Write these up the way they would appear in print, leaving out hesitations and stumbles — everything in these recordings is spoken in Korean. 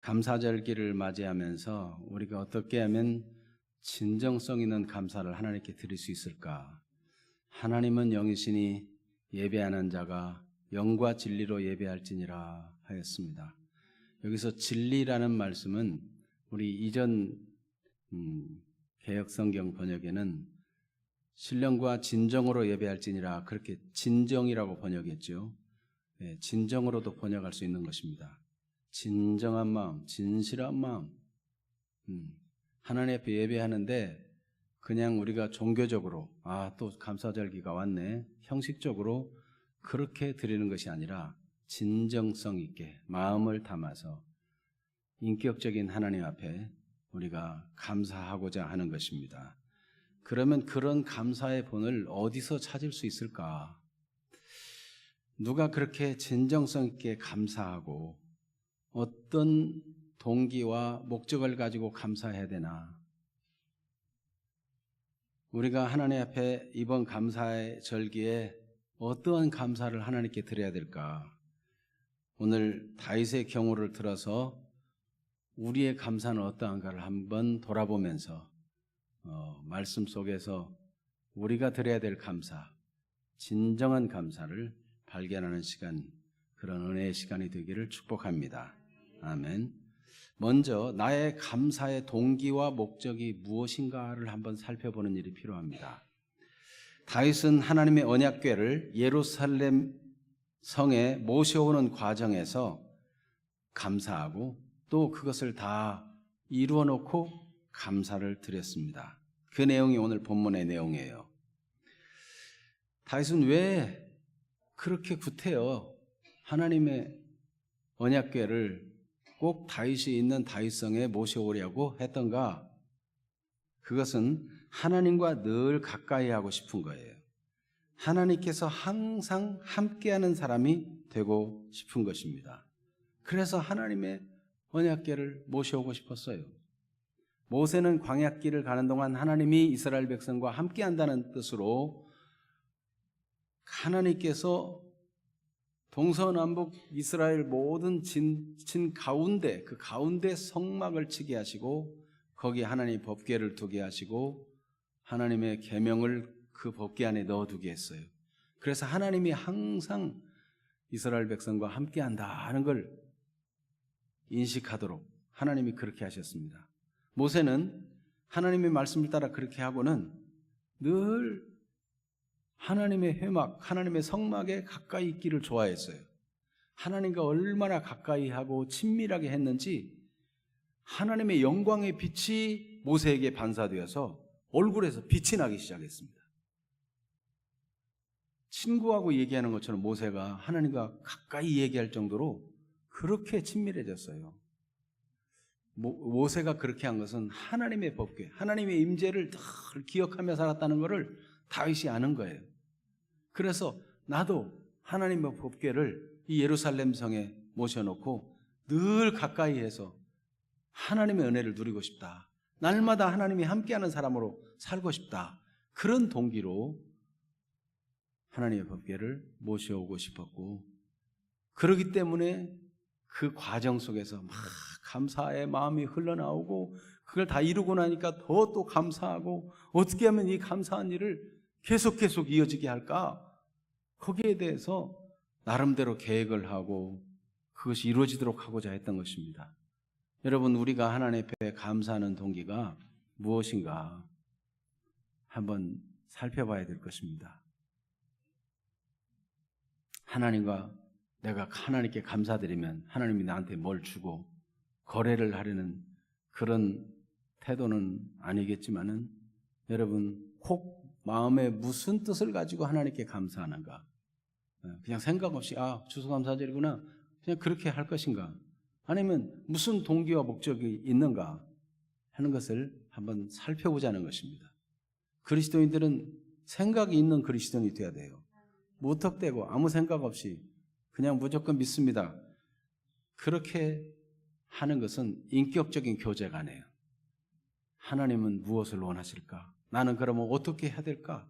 감사절기를 맞이하면서 우리가 어떻게 하면 진정성 있는 감사를 하나님께 드릴 수 있을까? 하나님은 영이시니 예배하는 자가 영과 진리로 예배할지니라 하였습니다. 여기서 진리라는 말씀은 우리 이전 개역성경 번역에는 신령과 진정으로 예배할지니라 그렇게 진정이라고 번역했죠. 네, 진정으로도 번역할 수 있는 것입니다. 진정한 마음, 진실한 마음. 하나님 앞에 예배하는데 그냥 우리가 종교적으로 또 감사절기가 왔네 형식적으로 그렇게 드리는 것이 아니라 진정성 있게 마음을 담아서 인격적인 하나님 앞에 우리가 감사하고자 하는 것입니다. 그러면 그런 감사의 본을 어디서 찾을 수 있을까? 누가 그렇게 진정성 있게 감사하고 어떤 동기와 목적을 가지고 감사해야 되나? 우리가 하나님 앞에 이번 감사의 절기에 어떠한 감사를 하나님께 드려야 될까? 오늘 다윗의 경우를 들어서 우리의 감사는 어떠한가를 한번 돌아보면서 말씀 속에서 우리가 드려야 될 감사, 진정한 감사를 발견하는 시간, 그런 은혜의 시간이 되기를 축복합니다. 아멘. 먼저 나의 감사의 동기와 목적이 무엇인가를 한번 살펴보는 일이 필요합니다. 다윗은 하나님의 언약궤를 예루살렘 성에 모셔오는 과정에서 감사하고 또 그것을 다 이루어 놓고 감사를 드렸습니다. 그 내용이 오늘 본문의 내용이에요. 다윗은 왜 그렇게 구태여 하나님의 언약궤를 꼭 다윗이 있는 다윗성에 모셔오려고 했던가? 그것은 하나님과 늘 가까이 하고 싶은 거예요. 하나님께서 항상 함께하는 사람이 되고 싶은 것입니다. 그래서 하나님의 언약궤를 모셔오고 싶었어요. 모세는 광야길을 가는 동안 하나님이 이스라엘 백성과 함께한다는 뜻으로 하나님께서 동서남북 이스라엘 모든 진 가운데 그 가운데 성막을 치게 하시고 거기에 하나님의 법궤를 두게 하시고 하나님의 계명을 그 법궤 안에 넣어두게 했어요. 그래서 하나님이 항상 이스라엘 백성과 함께한다 하는 걸 인식하도록 하나님이 그렇게 하셨습니다. 모세는 하나님의 말씀을 따라 그렇게 하고는 늘 하나님의 회막, 하나님의 성막에 가까이 있기를 좋아했어요. 하나님과 얼마나 가까이 하고 친밀하게 했는지 하나님의 영광의 빛이 모세에게 반사되어서 얼굴에서 빛이 나기 시작했습니다. 친구하고 얘기하는 것처럼 모세가 하나님과 가까이 얘기할 정도로 그렇게 친밀해졌어요. 모세가 그렇게 한 것은 하나님의 법궤, 하나님의 임재를 늘 기억하며 살았다는 것을 다윗이 아는 거예요. 그래서 나도 하나님의 법궤를 이 예루살렘 성에 모셔놓고 늘 가까이 해서 하나님의 은혜를 누리고 싶다. 날마다 하나님이 함께하는 사람으로 살고 싶다. 그런 동기로 하나님의 법궤를 모셔오고 싶었고, 그렇기 때문에 그 과정 속에서 막 감사의 마음이 흘러나오고 그걸 다 이루고 나니까 더 또 감사하고 어떻게 하면 이 감사한 일을 계속 이어지게 할까? 거기에 대해서 나름대로 계획을 하고 그것이 이루어지도록 하고자 했던 것입니다. 여러분, 우리가 하나님 앞에 감사하는 동기가 무엇인가 한번 살펴봐야 될 것입니다. 하나님과 내가 하나님께 감사드리면 하나님이 나한테 뭘 주고 거래를 하려는 그런 태도는 아니겠지만은 여러분, 꼭 마음에 무슨 뜻을 가지고 하나님께 감사하는가? 그냥 생각 없이 추수감사절이구나 그냥 그렇게 할 것인가? 아니면 무슨 동기와 목적이 있는가 하는 것을 한번 살펴보자는 것입니다. 그리스도인들은 생각이 있는 그리스도인이 되어야 돼요. 무턱대고 아무 생각 없이 그냥 무조건 믿습니다. 그렇게 하는 것은 인격적인 교제가 아니에요. 하나님은 무엇을 원하실까? 나는 그러면 어떻게 해야 될까?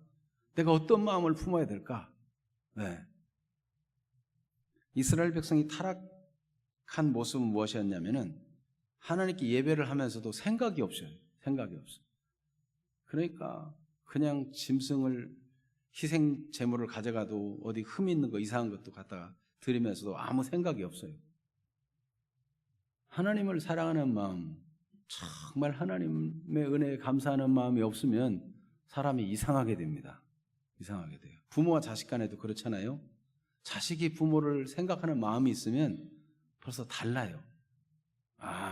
내가 어떤 마음을 품어야 될까? 네. 이스라엘 백성이 타락한 모습은 무엇이었냐면은 하나님께 예배를 하면서도 생각이 없어요. 생각이 없어요. 그러니까 그냥 짐승을 희생 제물을 가져가도 어디 흠 있는 거 이상한 것도 갖다가 드리면서도 아무 생각이 없어요. 하나님을 사랑하는 마음, 정말 하나님의 은혜에 감사하는 마음이 없으면 사람이 이상하게 됩니다. 이상하게 돼요. 부모와 자식 간에도 그렇잖아요. 자식이 부모를 생각하는 마음이 있으면 벌써 달라요.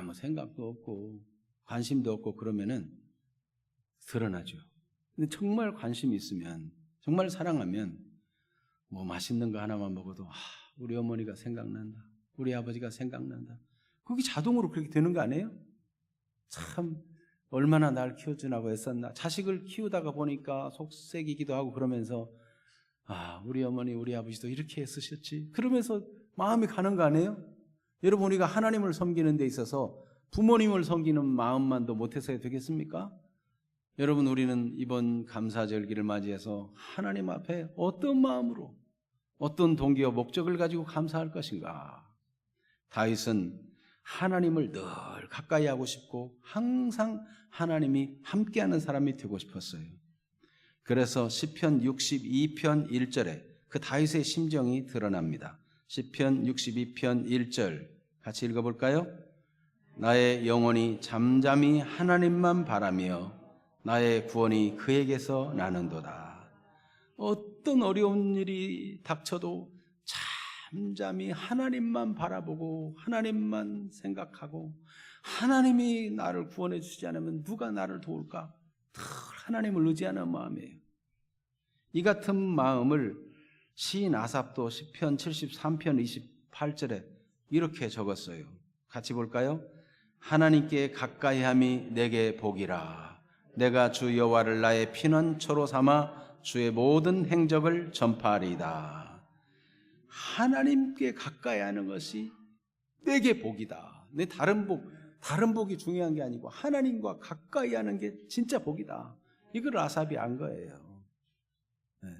뭐 생각도 없고 관심도 없고 그러면은 드러나죠. 근데 정말 관심이 있으면, 정말 사랑하면 뭐 맛있는 거 하나만 먹어도 우리 어머니가 생각난다, 우리 아버지가 생각난다. 그게 자동으로 그렇게 되는 거 아니에요? 참 얼마나 날 키워주라고 애썼나. 자식을 키우다가 보니까 속색이기도 하고 그러면서 우리 어머니 우리 아버지도 이렇게 애쓰셨지, 그러면서 마음이 가는 거 아니에요? 여러분, 우리가 하나님을 섬기는 데 있어서 부모님을 섬기는 마음만도 못해서 되겠습니까? 여러분, 우리는 이번 감사절기를 맞이해서 하나님 앞에 어떤 마음으로, 어떤 동기와 목적을 가지고 감사할 것인가? 다윗은 하나님을 늘 가까이 하고 싶고 항상 하나님이 함께하는 사람이 되고 싶었어요. 그래서 시편 62편 1절에 그 다윗의 심정이 드러납니다. 시편 62편 1절 같이 읽어볼까요? 나의 영혼이 잠잠히 하나님만 바라며 나의 구원이 그에게서 나는도다. 어떤 어려운 일이 닥쳐도 잠잠히 하나님만 바라보고 하나님만 생각하고, 하나님이 나를 구원해 주시지 않으면 누가 나를 도울까? 늘 하나님을 의지하는 마음이에요. 이 같은 마음을 시인 아삽도 시편 73편 28절에 이렇게 적었어요. 같이 볼까요? 하나님께 가까이함이 내게 복이라. 내가 주 여호와를 나의 피난처로 삼아 주의 모든 행적을 전파하리이다. 하나님께 가까이 하는 것이 내게 복이다. 내 다른 복이 중요한 게 아니고 하나님과 가까이 하는 게 진짜 복이다. 이걸 아삽이 안 거예요. 네.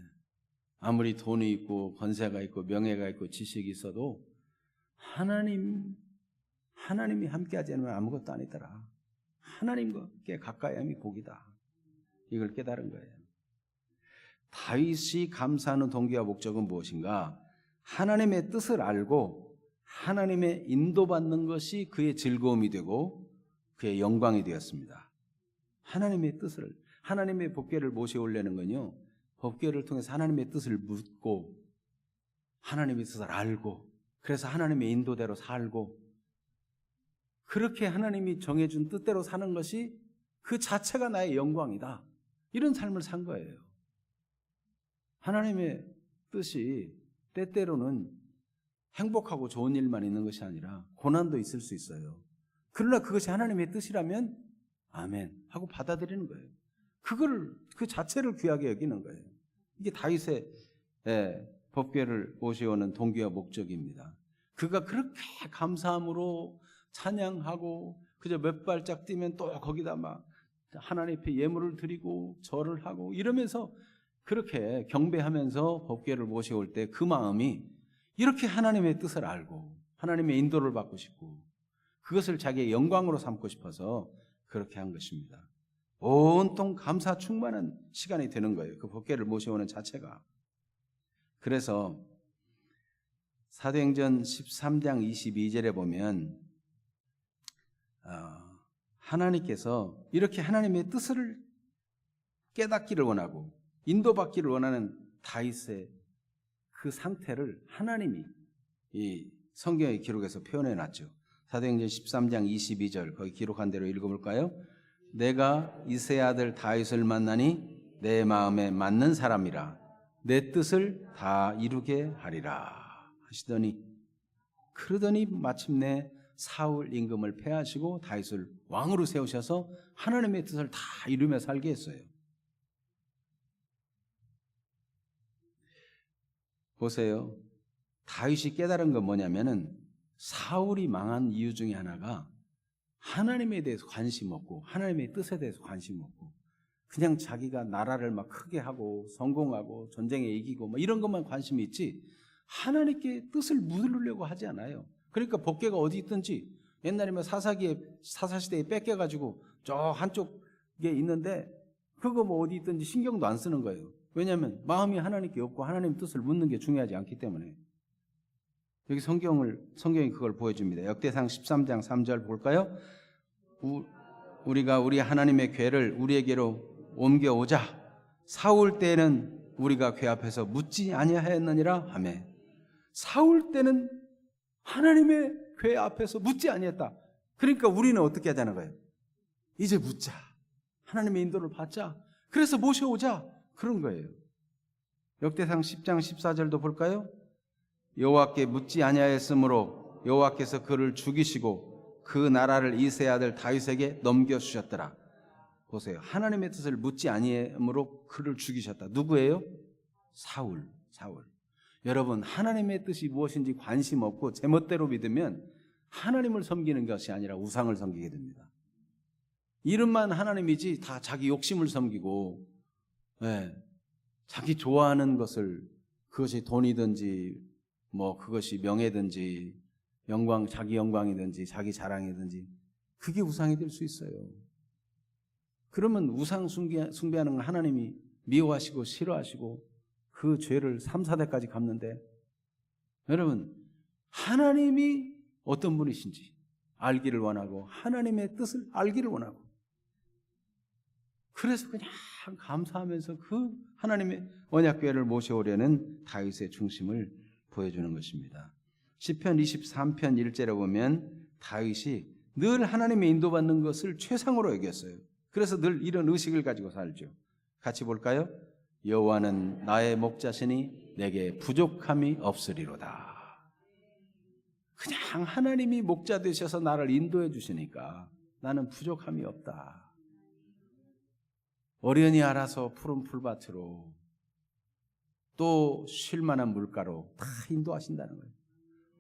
아무리 돈이 있고 권세가 있고 명예가 있고 지식이 있어도 하나님이 함께하지 않으면 아무것도 아니더라. 하나님께 가까이 함이 복이다. 이걸 깨달은 거예요. 다윗이 감사하는 동기와 목적은 무엇인가? 하나님의 뜻을 알고 하나님의 인도받는 것이 그의 즐거움이 되고 그의 영광이 되었습니다. 하나님의 뜻을, 하나님의 법궤를 모셔오려는 건요, 법궤를 통해서 하나님의 뜻을 묻고 하나님의 뜻을 알고, 그래서 하나님의 인도대로 살고, 그렇게 하나님이 정해준 뜻대로 사는 것이 그 자체가 나의 영광이다. 이런 삶을 산 거예요. 하나님의 뜻이 때때로는 행복하고 좋은 일만 있는 것이 아니라 고난도 있을 수 있어요. 그러나 그것이 하나님의 뜻이라면 아멘 하고 받아들이는 거예요. 그 자체를 귀하게 여기는 거예요. 이게 다윗의 법궤를 모셔오는 동기와 목적입니다. 그가 그렇게 감사함으로 찬양하고 그저 몇 발짝 뛰면 또 거기다 막 하나님 앞에 예물을 드리고 절을 하고 이러면서 그렇게 경배하면서 법궤를 모셔올 때 그 마음이 이렇게 하나님의 뜻을 알고 하나님의 인도를 받고 싶고 그것을 자기의 영광으로 삼고 싶어서 그렇게 한 것입니다. 온통 감사 충만한 시간이 되는 거예요. 그 법궤를 모셔오는 자체가. 그래서 사도행전 13장 22절에 보면 하나님께서 이렇게 하나님의 뜻을 깨닫기를 원하고 인도받기를 원하는 다윗의 그 상태를 하나님이 이 성경의 기록에서 표현해 놨죠. 사도행전 13장 22절 거기 기록한 대로 읽어볼까요? 내가 이새의 아들 다윗을 만나니 내 마음에 맞는 사람이라 내 뜻을 다 이루게 하리라 하시더니, 그러더니 마침내 사울 임금을 패하시고 다윗을 왕으로 세우셔서 하나님의 뜻을 다 이루며 살게 했어요. 보세요. 다윗이 깨달은 건 뭐냐면은 사울이 망한 이유 중에 하나가 하나님에 대해서 관심 없고 하나님의 뜻에 대해서 관심 없고 그냥 자기가 나라를 막 크게 하고 성공하고 전쟁에 이기고 뭐 이런 것만 관심이 있지 하나님께 뜻을 묻으려고 하지 않아요. 그러니까 법궤가 어디 있든지 옛날에 사사시대에 뺏겨가지고 저 한쪽에 있는데 그거 뭐 어디 있든지 신경도 안 쓰는 거예요. 왜냐하면 마음이 하나님께 없고 하나님 뜻을 묻는 게 중요하지 않기 때문에. 여기 성경이 그걸 보여줍니다. 역대상 13장 3절 볼까요? 우리가 우리 하나님의 궤를 우리에게로 옮겨오자. 사울 때에는 우리가 궤 앞에서 묻지 아니하였느니라 하매. 사울 때는 하나님의 궤 앞에서 묻지 아니했다. 그러니까 우리는 어떻게 하자는 거예요? 이제 묻자. 하나님의 인도를 받자. 그래서 모셔오자. 그런 거예요. 역대상 10장 14절도 볼까요? 여호와께 묻지 아니하였으므로 여호와께서 그를 죽이시고 그 나라를 이새의 아들 다윗에게 넘겨주셨더라. 보세요. 하나님의 뜻을 묻지 아니함으로 그를 죽이셨다. 누구예요? 사울. 여러분, 하나님의 뜻이 무엇인지 관심 없고 제멋대로 믿으면 하나님을 섬기는 것이 아니라 우상을 섬기게 됩니다. 이름만 하나님이지 다 자기 욕심을 섬기고, 자기 좋아하는 것을, 그것이 돈이든지 뭐 그것이 명예든지 자기 영광이든지 자기 자랑이든지 그게 우상이 될 수 있어요. 그러면 우상 숭배하는 하나님이 미워하시고 싫어하시고 그 죄를 3, 4대까지 갚는데, 여러분, 하나님이 어떤 분이신지 알기를 원하고 하나님의 뜻을 알기를 원하고, 그래서 그냥 감사하면서 그 하나님의 언약궤를 모셔오려는 다윗의 중심을 보여주는 것입니다. 시편 23편 1절에 보면 다윗이 늘 하나님의 인도받는 것을 최상으로 여겼어요. 그래서 늘 이런 의식을 가지고 살죠. 같이 볼까요? 여호와는 나의 목자시니 내게 부족함이 없으리로다. 그냥 하나님이 목자 되셔서 나를 인도해 주시니까 나는 부족함이 없다. 어련히 알아서 푸른 풀밭으로 또 쉴만한 물가로 다 인도하신다는 거예요.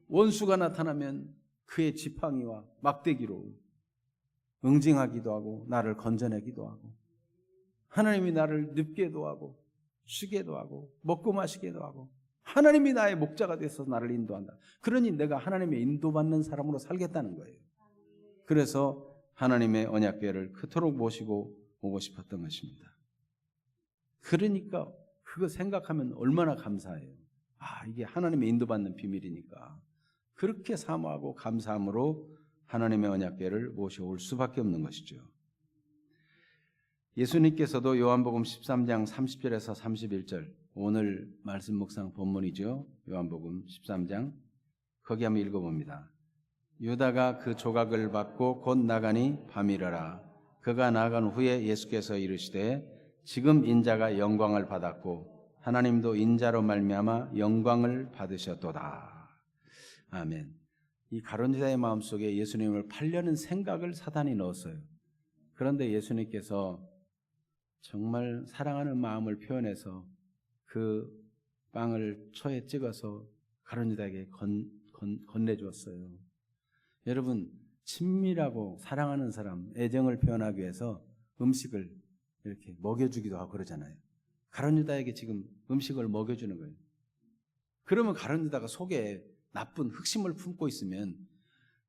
원수가 나타나면 그의 지팡이와 막대기로 응징하기도 하고 나를 건져내기도 하고, 하나님이 나를 눕게도 하고 쉬게도 하고 먹고 마시게도 하고, 하나님이 나의 목자가 돼서 나를 인도한다. 그러니 내가 하나님의 인도받는 사람으로 살겠다는 거예요. 그래서 하나님의 언약궤를 그토록 모시고 오고 싶었던 것입니다. 그러니까 그거 생각하면 얼마나 감사해요. 이게 하나님의 인도받는 비밀이니까. 그렇게 사모하고 감사함으로 하나님의 언약궤를 모셔올 수밖에 없는 것이죠. 예수님께서도 요한복음 13장 30절에서 31절, 오늘 말씀 묵상 본문이죠. 요한복음 13장, 거기 한번 읽어봅니다. 유다가 그 조각을 받고 곧 나가니 밤이러라. 그가 나간 후에 예수께서 이르시되 지금 인자가 영광을 받았고 하나님도 인자로 말미암아 영광을 받으셨도다. 아멘. 이 가룟 유다의 마음속에 예수님을 팔려는 생각을 사단이 넣었어요. 그런데 예수님께서 정말 사랑하는 마음을 표현해서 그 빵을 초에 찍어서 가룟 유다에게 건네주었어요. 여러분, 친밀하고 사랑하는 사람, 애정을 표현하기 위해서 음식을 이렇게 먹여주기도 하고 그러잖아요. 가룟 유다에게 지금 음식을 먹여주는 거예요. 그러면 가룟 유다가 속에 나쁜 흑심을 품고 있으면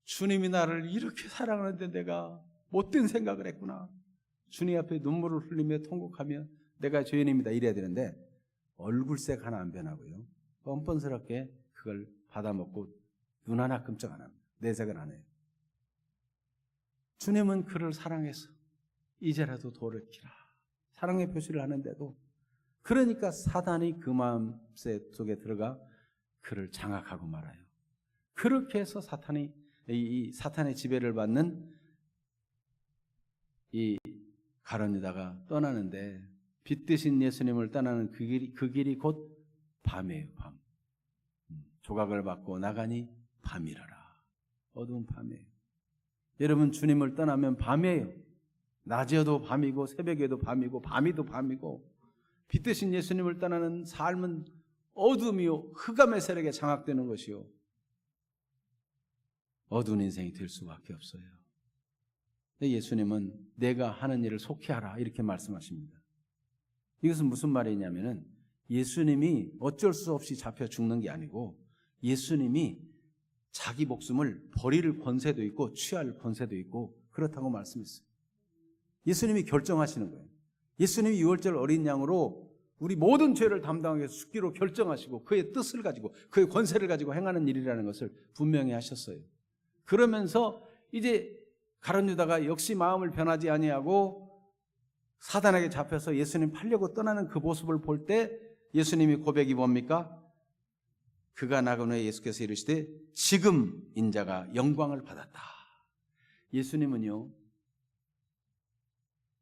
주님이 나를 이렇게 사랑하는데 내가 못된 생각을 했구나, 주님 앞에 눈물을 흘리며 통곡하며 내가 죄인입니다 이래야 되는데, 얼굴색 하나 안 변하고요, 뻔뻔스럽게 그걸 받아먹고 눈 하나 끔찍 안 합니다. 내색을 안 해요. 주님은 그를 사랑해서 이제라도 돌이키라 사랑의 표시를 하는데도, 그러니까 사단이 그 마음 속에 들어가 그를 장악하고 말아요. 그렇게 해서 이 사탄의 지배를 받는 이 가룟 유다가 떠나는데, 빛 되신 예수님을 떠나는 그 길이 곧 밤이에요. 밤. 조각을 받고 나가니 밤이라라. 어두운 밤이에요. 여러분, 주님을 떠나면 밤이에요. 낮에도 밤이고 새벽에도 밤이고 밤이도 밤이고, 빛 되신 예수님을 떠나는 삶은 어둠이요 흑암의 세력에 장악되는 것이요 어두운 인생이 될 수밖에 없어요. 근데 예수님은 내가 하는 일을 속히 하라 이렇게 말씀하십니다. 이것은 무슨 말이냐면은 예수님이 어쩔 수 없이 잡혀 죽는 게 아니고 예수님이 자기 목숨을 버릴 권세도 있고 취할 권세도 있고 그렇다고 말씀했어요. 예수님이 결정하시는 거예요. 예수님이 유월절 어린 양으로 우리 모든 죄를 담당하기 위해서 죽기로 결정하시고 그의 뜻을 가지고 그의 권세를 가지고 행하는 일이라는 것을 분명히 하셨어요. 그러면서 이제 가룟 유다가 역시 마음을 변하지 아니하고 사단에게 잡혀서 예수님 팔려고 떠나는 그 모습을 볼 때 예수님이 고백이 뭡니까? 그가 나간 후에 예수께서 이르시되 지금 인자가 영광을 받았다. 예수님은요,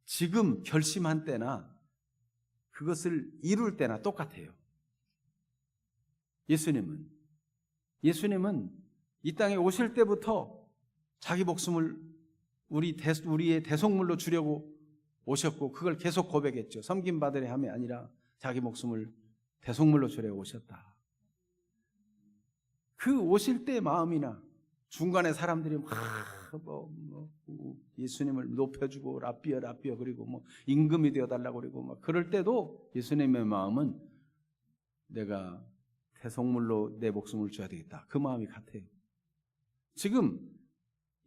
지금 결심한 때나 그것을 이룰 때나 똑같아요. 예수님은 이 땅에 오실 때부터 자기 목숨을 우리의 대속물로 주려고 오셨고 그걸 계속 고백했죠. 섬김받으려 함이 아니라 자기 목숨을 대속물로 주려고 오셨다. 그 오실 때의 마음이나 중간에 사람들이 예수님을 높여주고 라삐어 그리고 임금이 되어달라고 그러고 그럴 때도 예수님의 마음은 내가 대속물로 내 목숨을 줘야 되겠다. 그 마음이 같아요. 지금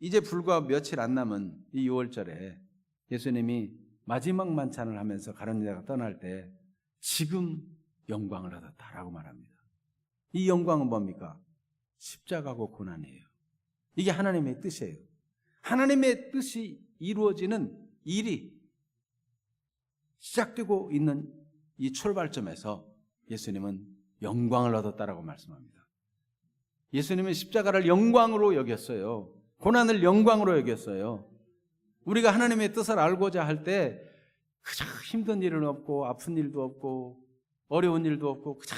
이제 불과 며칠 안 남은 이 6월절에 예수님이 마지막 만찬을 하면서 가룟 유다가 떠날 때 지금 영광을 얻었다라고 말합니다. 이 영광은 뭡니까? 십자가고 고난이에요. 이게 하나님의 뜻이에요. 하나님의 뜻이 이루어지는 일이 시작되고 있는 이 출발점에서 예수님은 영광을 얻었다라고 말씀합니다. 예수님은 십자가를 영광으로 여겼어요. 고난을 영광으로 여겼어요. 우리가 하나님의 뜻을 알고자 할 때 그저 힘든 일은 없고 아픈 일도 없고 어려운 일도 없고 그저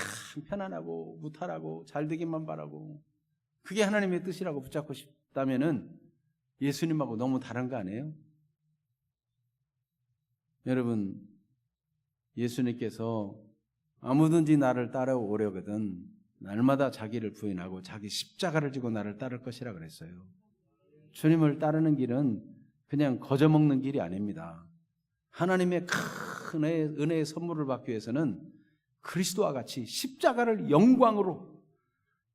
편안하고 무탈하고 잘 되기만 바라고 그게 하나님의 뜻이라고 붙잡고 싶다면은 예수님하고 너무 다른 거 아니에요? 여러분, 예수님께서 아무든지 나를 따라오려거든 날마다 자기를 부인하고 자기 십자가를 지고 나를 따를 것이라 그랬어요. 주님을 따르는 길은 그냥 거저먹는 길이 아닙니다. 하나님의 큰 은혜의 선물을 받기 위해서는 그리스도와 같이 십자가를 영광으로,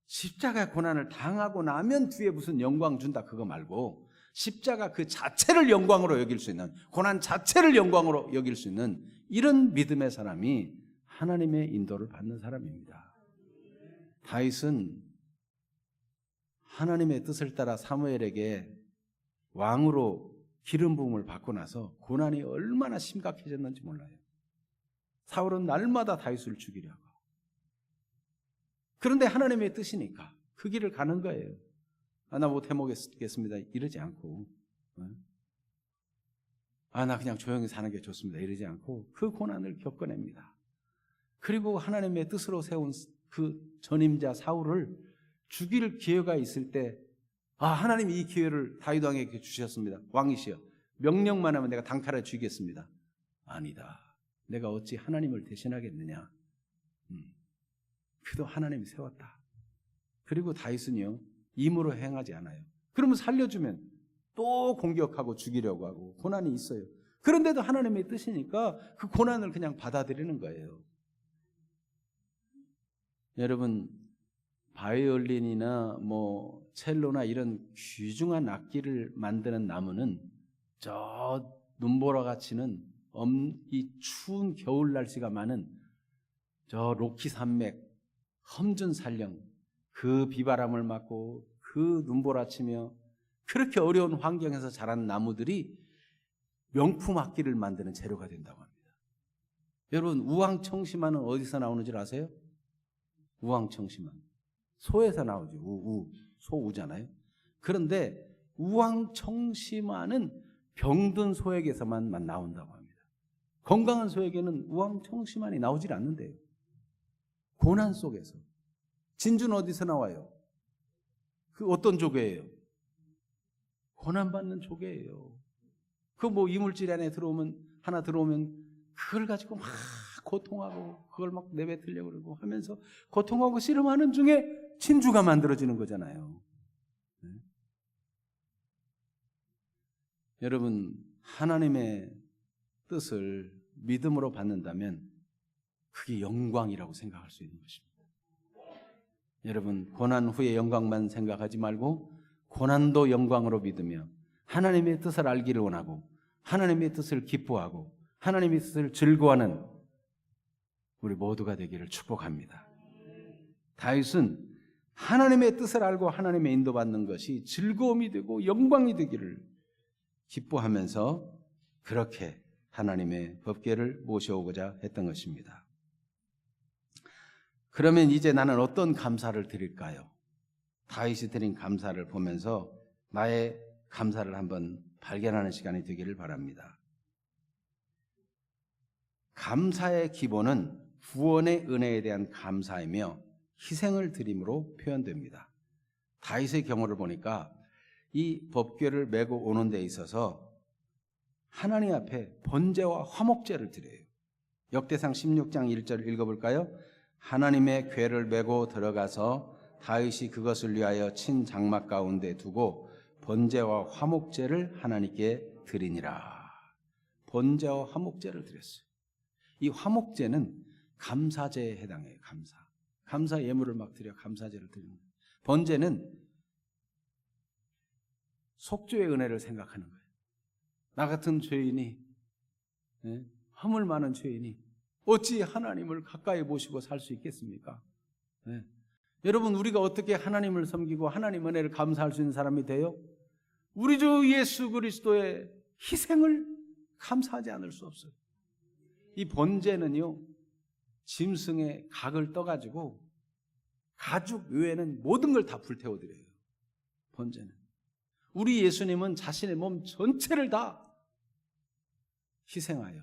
십자가 고난을 당하고 나면 뒤에 무슨 영광 준다 그거 말고 십자가 그 자체를 영광으로 여길 수 있는, 고난 자체를 영광으로 여길 수 있는 이런 믿음의 사람이 하나님의 인도를 받는 사람입니다. 다윗은 하나님의 뜻을 따라 사무엘에게 왕으로 기름 부음을 받고 나서 고난이 얼마나 심각해졌는지 몰라요. 사울은 날마다 다윗을 죽이려 하고. 그런데 하나님의 뜻이니까 그 길을 가는 거예요. 나 못해 먹겠습니다 이러지 않고, 나 그냥 조용히 사는 게 좋습니다 이러지 않고 그 고난을 겪어냅니다. 그리고 하나님의 뜻으로 세운 그 전임자 사울을 죽일 기회가 있을 때 하나님이 이 기회를 다윗 왕에게 주셨습니다. 왕이시여, 명령만 하면 내가 단칼에 죽이겠습니다. 아니다, 내가 어찌 하나님을 대신하겠느냐. 그도 하나님이 세웠다. 그리고 다윗은요 임으로 행하지 않아요. 그러면 살려주면 또 공격하고 죽이려고 하고 고난이 있어요. 그런데도 하나님의 뜻이니까 그 고난을 그냥 받아들이는 거예요. 여러분, 바이올린이나 첼로나 이런 귀중한 악기를 만드는 나무는 저 눈보라같이는 이 추운 겨울 날씨가 많은 저 로키 산맥 험준 산령 그 비바람을 맞고 그 눈보라치며 그렇게 어려운 환경에서 자란 나무들이 명품 악기를 만드는 재료가 된다고 합니다. 여러분, 우황청심화는 어디서 나오는지 아세요? 우황청심화 소에서 나오죠. 소우잖아요. 그런데 우황청심화는 병든 소에게서만 나온다고 합니다. 건강한 소에게는 우황청심환이 나오질 않는데요. 고난 속에서. 진주는 어디서 나와요? 그 어떤 조개예요? 고난받는 조개예요. 그 이물질 안에 하나 들어오면 그걸 가지고 막 고통하고 그걸 막 내뱉으려고 그러고 하면서 고통하고 씨름하는 중에 진주가 만들어지는 거잖아요. 네? 여러분, 하나님의 뜻을 믿음으로 받는다면 그게 영광이라고 생각할 수 있는 것입니다. 여러분, 고난 후의 영광만 생각하지 말고 고난도 영광으로 믿으며 하나님의 뜻을 알기를 원하고 하나님의 뜻을 기뻐하고 하나님의 뜻을 즐거워하는 우리 모두가 되기를 축복합니다. 다윗은 하나님의 뜻을 알고 하나님의 인도받는 것이 즐거움이 되고 영광이 되기를 기뻐하면서 그렇게 하나님의 법궤를 모셔오고자 했던 것입니다. 그러면 이제 나는 어떤 감사를 드릴까요? 다윗이 드린 감사를 보면서 나의 감사를 한번 발견하는 시간이 되기를 바랍니다. 감사의 기본은 구원의 은혜에 대한 감사이며 희생을 드림으로 표현됩니다. 다윗의 경우를 보니까 이 법궤를 메고 오는 데 있어서 하나님 앞에 번제와 화목제를 드려요. 역대상 16장 1절 읽어볼까요? 하나님의 궤를 메고 들어가서 다윗이 그것을 위하여 친 장막 가운데 두고 번제와 화목제를 하나님께 드리니라. 번제와 화목제를 드렸어요. 이 화목제는 감사제에 해당해요. 감사 예물을 막 드려 감사제를 드리는 거예요. 번제는 속죄의 은혜를 생각하는 거예요. 나 같은 죄인이, 허물 많은 죄인이 어찌 하나님을 가까이 모시고 살 수 있겠습니까? 여러분, 우리가 어떻게 하나님을 섬기고 하나님 은혜를 감사할 수 있는 사람이 돼요? 우리 주 예수 그리스도의 희생을 감사하지 않을 수 없어요. 이 번제는요, 짐승의 각을 떠가지고 가죽 외에는 모든 걸 다 불태워드려요. 번제는. 우리 예수님은 자신의 몸 전체를 다 희생하여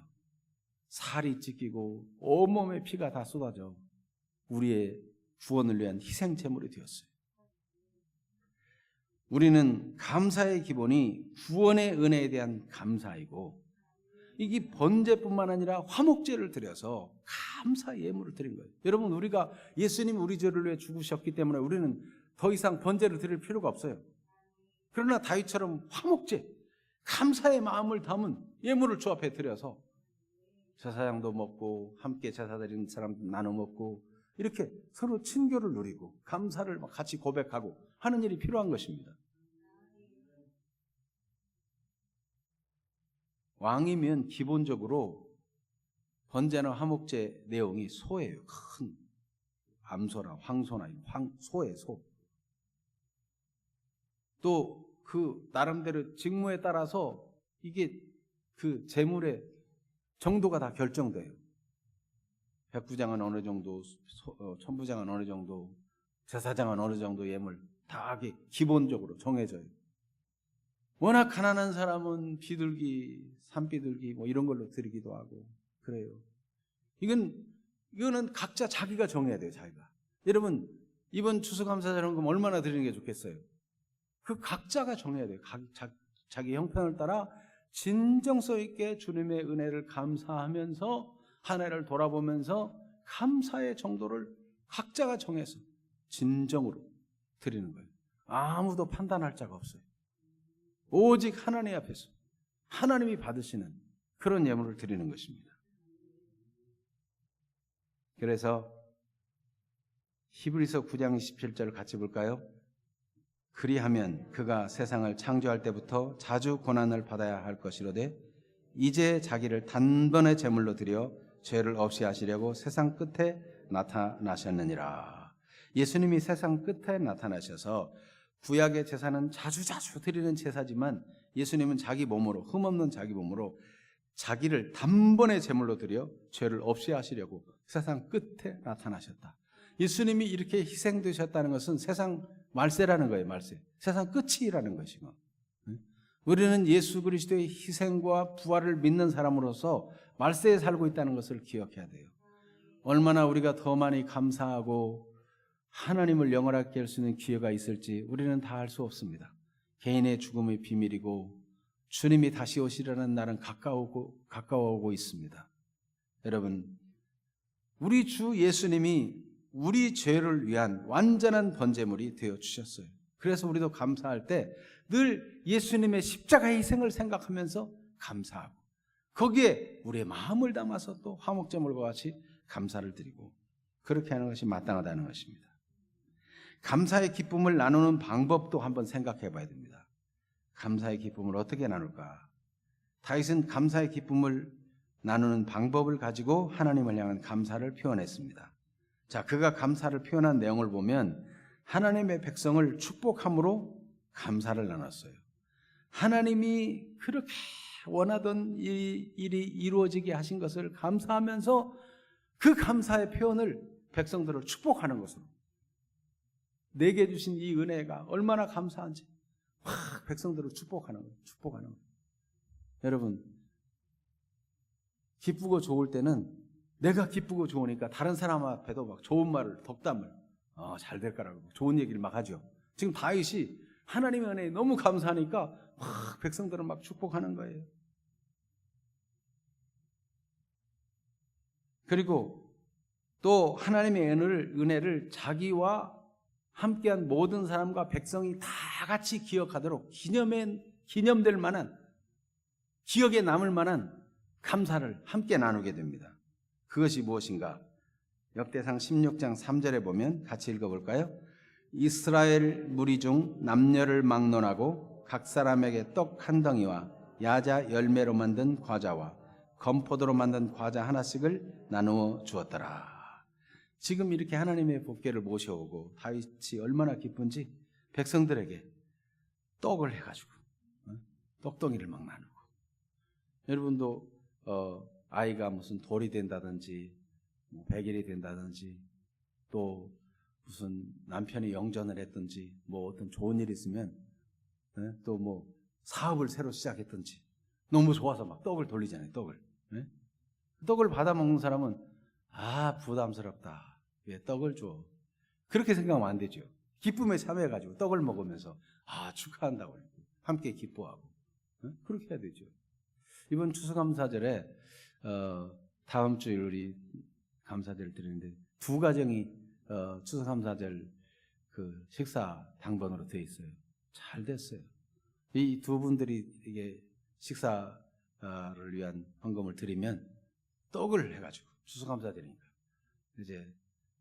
살이 찢기고 온몸에 피가 다 쏟아져 우리의 구원을 위한 희생 제물이 되었어요. 우리는 감사의 기본이 구원의 은혜에 대한 감사이고, 이게 번제뿐만 아니라 화목제를 드려서 감사 예물을 드린 거예요. 여러분, 우리가 예수님 우리 죄를 위해 죽으셨기 때문에 우리는 더 이상 번제를 드릴 필요가 없어요. 그러나 다윗처럼 화목제, 감사의 마음을 담은 예물을 주 앞에 드려서 제사장도 먹고 함께 제사 드리는 사람 나눠 먹고 이렇게 서로 친교를 누리고 감사를 같이 고백하고 하는 일이 필요한 것입니다. 왕이면 기본적으로 번제나 화목제 내용이 소예요. 큰 암소나 황소나 소예요. 소. 또 그 나름대로 직무에 따라서 이게 그 제물의 정도가 다 결정돼요. 백부장은 어느 정도, 천부장은 어느 정도, 제사장은 어느 정도 예물 다 기본적으로 정해져요. 워낙 가난한 사람은 비둘기, 산비둘기 뭐 이런 걸로 드리기도 하고 그래요. 이거는 각자 자기가 정해야 돼요. 자기가. 여러분, 이번 추수감사절은 얼마나 드리는 게 좋겠어요? 그 각자가 정해야 돼요. 자기 형편을 따라 진정성 있게 주님의 은혜를 감사하면서 한 해를 돌아보면서 감사의 정도를 각자가 정해서 진정으로 드리는 거예요. 아무도 판단할 자가 없어요. 오직 하나님 앞에서 하나님이 받으시는 그런 예물을 드리는 것입니다. 그래서 히브리서 9장 27절 같이 볼까요? 그리하면 그가 세상을 창조할 때부터 자주 고난을 받아야 할 것이로되 이제 자기를 단번에 제물로 드려 죄를 없이 하시려고 세상 끝에 나타나셨느니라. 예수님이 세상 끝에 나타나셔서 구약의 제사는 자주자주 드리는 제사지만 예수님은 자기 몸으로, 흠없는 자기 몸으로 자기를 단번에 제물로 드려 죄를 없이 하시려고 세상 끝에 나타나셨다. 예수님이 이렇게 희생되셨다는 것은 세상 말세라는 거예요. 말세. 세상 끝이라는 것이고, 우리는 예수 그리스도의 희생과 부활을 믿는 사람으로서 말세에 살고 있다는 것을 기억해야 돼요. 얼마나 우리가 더 많이 감사하고 하나님을 영원하게 할 수 있는 기회가 있을지 우리는 다 알 수 없습니다. 개인의 죽음의 비밀이고 주님이 다시 오시려는 날은 가까워오고 있습니다. 여러분, 우리 주 예수님이 우리 죄를 위한 완전한 번제물이 되어주셨어요. 그래서 우리도 감사할 때 늘 예수님의 십자가의 희생을 생각하면서 감사하고 거기에 우리의 마음을 담아서 또 화목제물과 같이 감사를 드리고 그렇게 하는 것이 마땅하다는 것입니다. 감사의 기쁨을 나누는 방법도 한번 생각해 봐야 됩니다. 감사의 기쁨을 어떻게 나눌까? 다윗은 감사의 기쁨을 나누는 방법을 가지고 하나님을 향한 감사를 표현했습니다. 자, 그가 감사를 표현한 내용을 보면 하나님의 백성을 축복함으로 감사를 나눴어요. 하나님이 그렇게 원하던 일이 이루어지게 하신 것을 감사하면서 그 감사의 표현을 백성들을 축복하는 것으로, 내게 주신 이 은혜가 얼마나 감사한지 확 백성들을 축복하는 거예요. 축복하는 거예요. 여러분, 기쁘고 좋을 때는 내가 기쁘고 좋으니까 다른 사람 앞에도 막 좋은 말을, 덕담을 잘 될 거라고 좋은 얘기를 막 하죠. 지금 다윗이 하나님의 은혜에 너무 감사하니까 막 백성들을 막 축복하는 거예요. 그리고 또 하나님의 은혜를 자기와 함께한 모든 사람과 백성이 다 같이 기억하도록 기념될 만한, 기억에 남을 만한 감사를 함께 나누게 됩니다. 그것이 무엇인가? 역대상 16장 3절에 보면 같이 읽어볼까요? 이스라엘 무리 중 남녀를 막론하고 각 사람에게 떡 한 덩이와 야자 열매로 만든 과자와 건포도로 만든 과자 하나씩을 나누어 주었더라. 지금 이렇게 하나님의 복궤를 모셔오고 다윗이 얼마나 기쁜지 백성들에게 떡을 해가지고 떡덩이를 막 나누고, 여러분도 아이가 무슨 돌이 된다든지 100일이 된다든지 또 무슨 남편이 영전을 했든지 뭐 어떤 좋은 일이 있으면 또 뭐 사업을 새로 시작했든지 너무 좋아서 막 떡을 돌리잖아요. 떡을 받아 먹는 사람은 부담스럽다, 왜 떡을 줘, 그렇게 생각하면 안 되죠. 기쁨에 참여해가지고 떡을 먹으면서 축하한다고 함께 기뻐하고 그렇게 해야 되죠. 이번 추수감사절에 다음 주에 우리 감사절 드리는데 두 가정이 추수감사절 그 식사 당번으로 되어 있어요. 잘 됐어요. 이 두 분들이 이게 식사를 위한 헌금을 드리면 떡을 해가지고, 추수감사절이니까 이제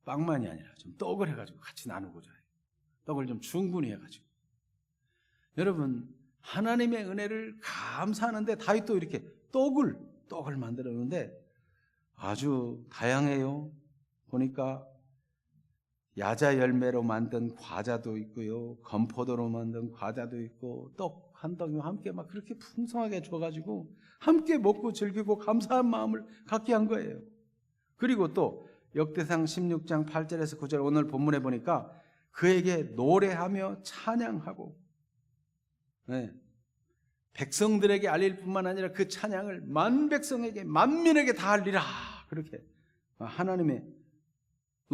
빵만이 아니라 좀 떡을 해가지고 같이 나누고자 해요. 떡을 좀 충분히 해가지고. 여러분, 하나님의 은혜를 감사하는데 다윗도 이렇게 떡을 만들었는데 아주 다양해요. 보니까 야자 열매로 만든 과자도 있고요, 건포도로 만든 과자도 있고, 떡 한 덩이와 함께 막 그렇게 풍성하게 줘가지고 함께 먹고 즐기고 감사한 마음을 갖게 한 거예요. 그리고 또 역대상 16장 8절에서 9절 오늘 본문에 보니까 그에게 노래하며 찬양하고, 백성들에게 알릴 뿐만 아니라 그 찬양을 만 백성에게, 만민에게 다 알리라, 그렇게 하나님의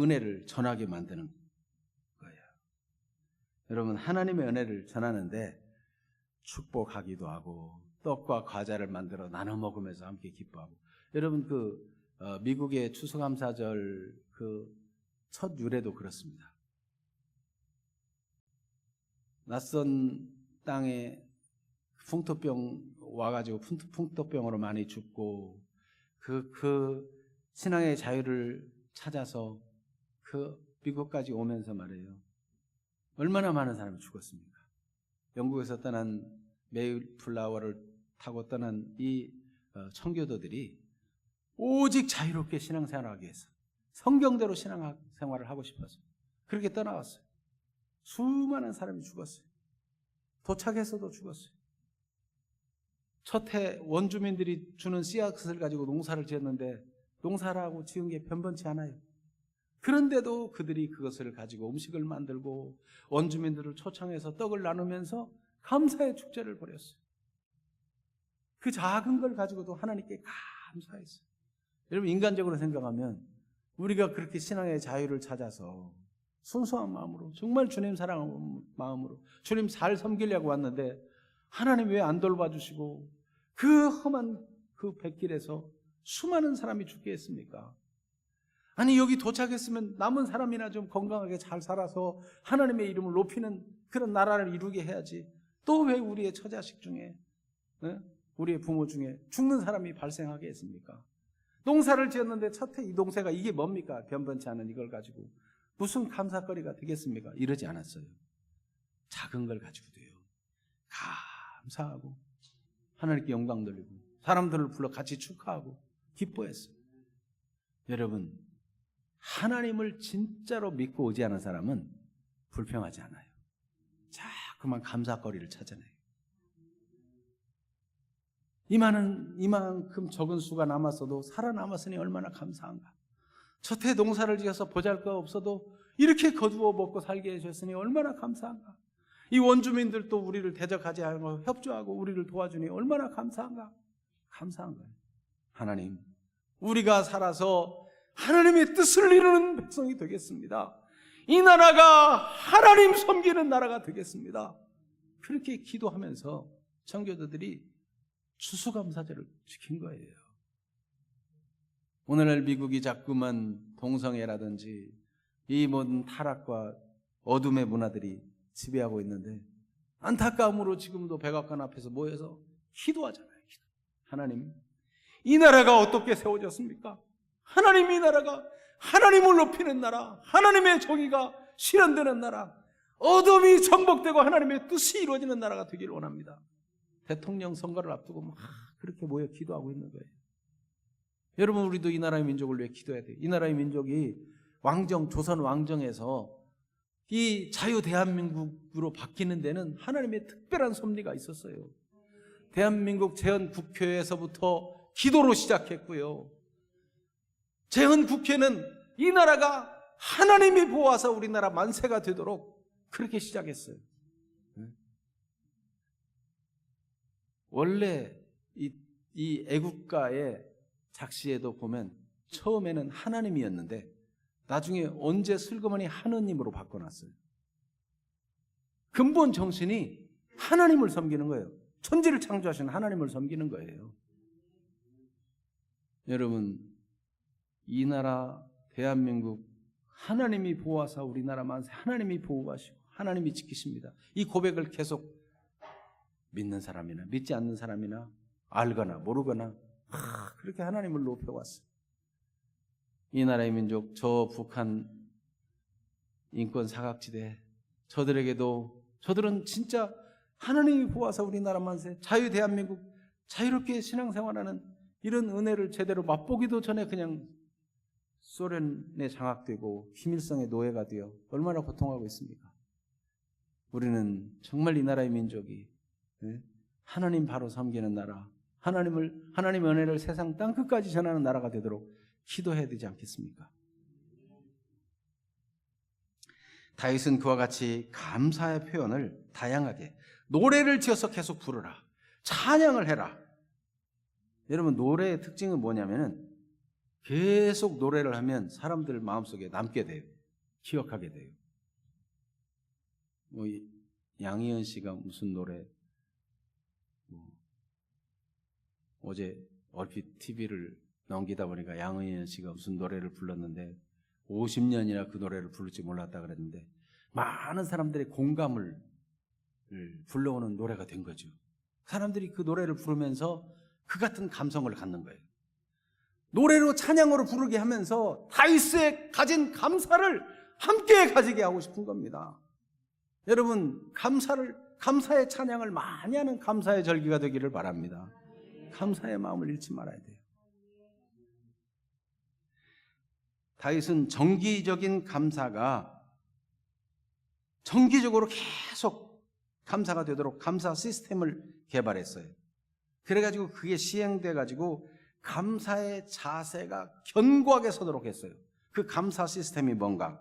은혜를 전하게 만드는 거예요. 여러분, 하나님의 은혜를 전하는데 축복하기도 하고 떡과 과자를 만들어 나눠 먹으면서 함께 기뻐하고, 여러분 미국의 추수감사절 그 첫 유래도 그렇습니다. 낯선 땅에 풍토병 와가지고 풍토병으로 많이 죽고 그 신앙의 자유를 찾아서 그 미국까지 오면서 말이에요, 얼마나 많은 사람이 죽었습니까? 영국에서 떠난 메이플라워를 타고 떠난 이 청교도들이 오직 자유롭게 신앙생활하기 위해서, 성경대로 신앙생활을 하고 싶어서 그렇게 떠나왔어요. 수많은 사람이 죽었어요. 도착해서도 죽었어요. 첫해 원주민들이 주는 씨앗을 가지고 농사를 지었는데 농사라고 지은 게 변변치 않아요. 그런데도 그들이 그것을 가지고 음식을 만들고 원주민들을 초청해서 떡을 나누면서 감사의 축제를 벌였어요. 그 작은 걸 가지고도 하나님께 감사했어요. 여러분, 인간적으로 생각하면 우리가 그렇게 신앙의 자유를 찾아서 순수한 마음으로, 정말 주님 사랑하는 마음으로 주님 잘 섬기려고 왔는데 하나님 왜 안 돌봐주시고 그 험한 그 백길에서 수많은 사람이 죽게 했습니까? 아니, 여기 도착했으면 남은 사람이나 좀 건강하게 잘 살아서 하나님의 이름을 높이는 그런 나라를 이루게 해야지. 또 왜 우리의 처자식 중에, 우리의 부모 중에 죽는 사람이 발생하게 했습니까? 농사를 지었는데 첫해 이 농사가 이게 뭡니까? 변변치 않은 이걸 가지고 무슨 감사거리가 되겠습니까? 이러지 않았어요. 작은 걸 가지고도요. 감사하고 하나님께 영광 돌리고 사람들을 불러 같이 축하하고 기뻐했어요. 여러분, 하나님을 진짜로 믿고 오지 않은 사람은 불평하지 않아요. 자꾸만 감사거리를 찾아내요. 이만큼 적은 수가 남았어도 살아남았으니 얼마나 감사한가. 저태 농사를 지어서 보잘것 없어도 이렇게 거두어 먹고 살게 해주셨으니 얼마나 감사한가. 이 원주민들도 우리를 대적하지 않고 협조하고 우리를 도와주니 얼마나 감사한가. 감사한 거예요. 하나님, 우리가 살아서 하나님의 뜻을 이루는 백성이 되겠습니다. 이 나라가 하나님 섬기는 나라가 되겠습니다. 그렇게 기도하면서 청교도들이 추수감사제를 지킨 거예요. 오늘날 미국이 자꾸만 동성애라든지 이 모든 타락과 어둠의 문화들이 지배하고 있는데 안타까움으로 지금도 백악관 앞에서 모여서 기도하잖아요. 하나님, 이 나라가 어떻게 세워졌습니까? 하나님, 이 나라가 하나님을 높이는 나라, 하나님의 정의가 실현되는 나라, 어둠이 정복되고 하나님의 뜻이 이루어지는 나라가 되기를 원합니다. 대통령 선거를 앞두고 막 그렇게 모여 기도하고 있는 거예요. 여러분, 우리도 이 나라의 민족을 위해 기도해야 돼요. 이 나라의 민족이 조선 왕정에서 이 자유 대한민국으로 바뀌는 데는 하나님의 특별한 섭리가 있었어요. 대한민국 제헌국회에서부터 기도로 시작했고요. 제헌국회는 이 나라가 하나님이 보호하사 우리나라 만세가 되도록 그렇게 시작했어요. 원래 이 애국가의 작시에도 보면 처음에는 하나님이었는데 나중에 언제 슬그머니 하느님으로 바꿔놨어요. 근본 정신이 하나님을 섬기는 거예요. 천지를 창조하신 하나님을 섬기는 거예요. 여러분, 이 나라 대한민국 하나님이 보호하사 우리나라 만세, 하나님이 보호하시고 하나님이 지키십니다. 이 고백을 계속 믿는 사람이나 믿지 않는 사람이나 알거나 모르거나 그렇게 하나님을 높여왔어요. 이 나라의 민족, 저 북한 인권 사각지대, 저들은 진짜 하나님이 보호하사 우리나라 만세, 자유 대한민국, 자유롭게 신앙생활하는 이런 은혜를 제대로 맛보기도 전에 그냥 소련에 장악되고 김일성의 노예가 되어 얼마나 고통하고 있습니까? 우리는 정말 이 나라의 민족이 하나님 바로 섬기는 나라, 하나님의 은혜를 세상 땅끝까지 전하는 나라가 되도록 기도해야 되지 않겠습니까? 다윗은 그와 같이 감사의 표현을 다양하게 노래를 지어서 계속 부르라, 찬양을 해라. 여러분, 노래의 특징은 뭐냐면은 계속 노래를 하면 사람들 마음속에 남게 돼요. 기억하게 돼요. 양희은 씨가 무슨 노래, 어제 얼핏 TV를 넘기다 보니까 양희은 씨가 무슨 노래를 불렀는데 50년이나 그 노래를 부를지 몰랐다 그랬는데 많은 사람들의 공감을 불러오는 노래가 된 거죠. 사람들이 그 노래를 부르면서 그 같은 감성을 갖는 거예요. 노래로 찬양으로 부르게 하면서 다윗의 가진 감사를 함께 가지게 하고 싶은 겁니다. 여러분, 감사의 찬양을 많이 하는 감사의 절기가 되기를 바랍니다. 감사의 마음을 잃지 말아야 돼요. 다윗은 정기적인 감사가 정기적으로 계속 감사가 되도록 감사 시스템을 개발했어요. 그래가지고 그게 시행돼가지고 감사의 자세가 견고하게 서도록 했어요. 그 감사 시스템이 뭔가?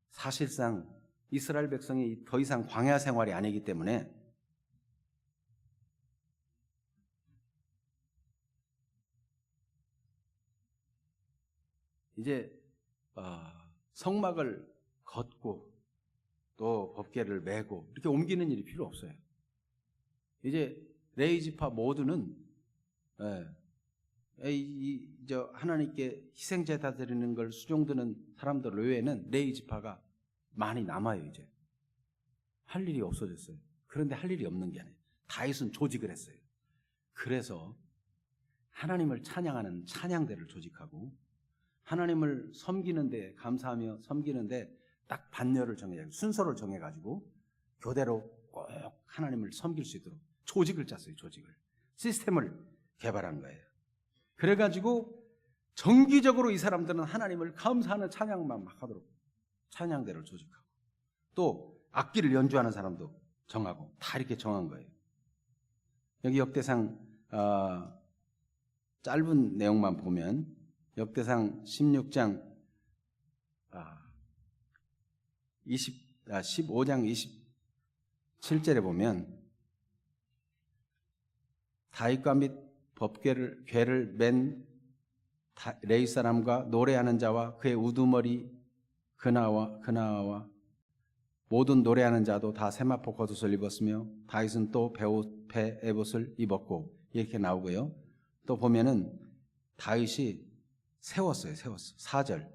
사실상 이스라엘 백성이 더 이상 광야 생활이 아니기 때문에 이제 성막을 걷고 또 법궤를 메고 이렇게 옮기는 일이 필요 없어요. 이제 레위 지파 모두는 하나님께 희생제사 드리는 걸 수종드는 사람들 외에는 레위 지파가 많이 남아요. 이제 할 일이 없어졌어요. 그런데 할 일이 없는 게 아니에요. 다윗은 조직을 했어요. 그래서 하나님을 찬양하는 찬양대를 조직하고 하나님을 섬기는데, 감사하며 섬기는데 딱 반열을 정해가지고 순서를 정해가지고 교대로 꼭 하나님을 섬길 수 있도록 조직을 짰어요. 조직을. 시스템을 개발한 거예요. 그래가지고 정기적으로 이 사람들은 하나님을 감사하는 찬양만 막 하도록 찬양대를 조직하고, 또 악기를 연주하는 사람도 정하고 다 이렇게 정한 거예요. 여기 역대상 짧은 내용만 보면 역대상 16장 15장 27절에 보면 다윗과 및 법궤를 맨 레위 사람과 노래하는 자와 그의 우두머리 그나와 모든 노래하는 자도 다 세마포 겉옷을 입었으며 다윗은 또 배옷 에봇을 입었고, 이렇게 나오고요. 또 보면은 다윗이 세웠어요. 4절.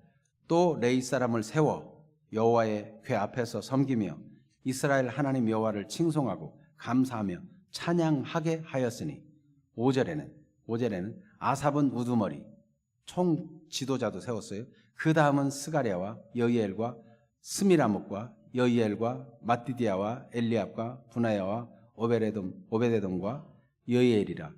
또 레위 사람을 세워 여호와의 궤 앞에서 섬기며 이스라엘 하나님 여호와를 칭송하고 감사하며 찬양하게 하였으니, 5절에는 아삽은 우두머리 총 지도자도 세웠어요. 그 다음은 스가랴와 여이엘과 스미라목과 여이엘과 마띠디아와 엘리압과 분하야와 오베데돔과 여이엘이라.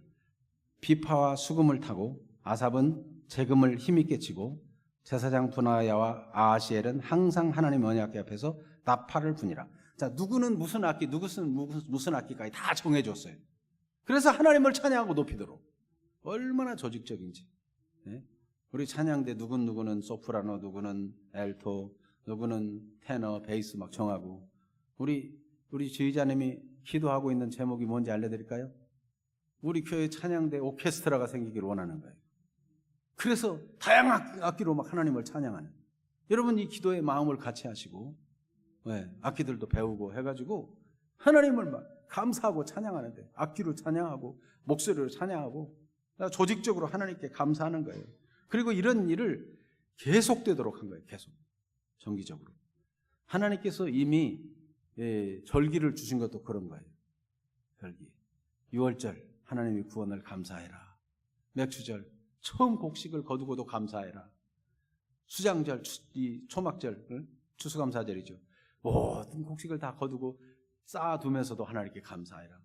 비파와 수금을 타고 아삽은 재금을 힘있게 치고 제사장 분하야와 아하시엘은 항상 하나님 언약궤 앞에서 나팔을 부니라. 자, 누구는 무슨 악기, 누구는 무슨 악기까지 다 정해줬어요. 그래서 하나님을 찬양하고 높이도록. 얼마나 조직적인지. 네? 우리 찬양대 누구는 소프라노, 누구는 엘토, 누구는 테너, 베이스 막 정하고. 우리 지휘자님이 기도하고 있는 제목이 뭔지 알려드릴까요? 우리 교회 찬양대 오케스트라가 생기기를 원하는 거예요. 그래서 다양한 악기로 막 하나님을 찬양하는. 여러분, 이 기도의 마음을 같이 하시고, 네, 악기들도 배우고 해가지고 하나님을 막 감사하고 찬양하는데, 악기로 찬양하고 목소리로 찬양하고 조직적으로 하나님께 감사하는 거예요. 그리고 이런 일을 계속되도록 한 거예요. 계속 정기적으로. 하나님께서 이미 절기를 주신 것도 그런 거예요. 절기. 6월절 하나님의 구원을 감사해라. 맥주절 처음 곡식을 거두고도 감사해라. 수장절, 초막절, 추수감사절이죠. 모든 곡식을 다 거두고 쌓아두면서도 하나님께 감사해라.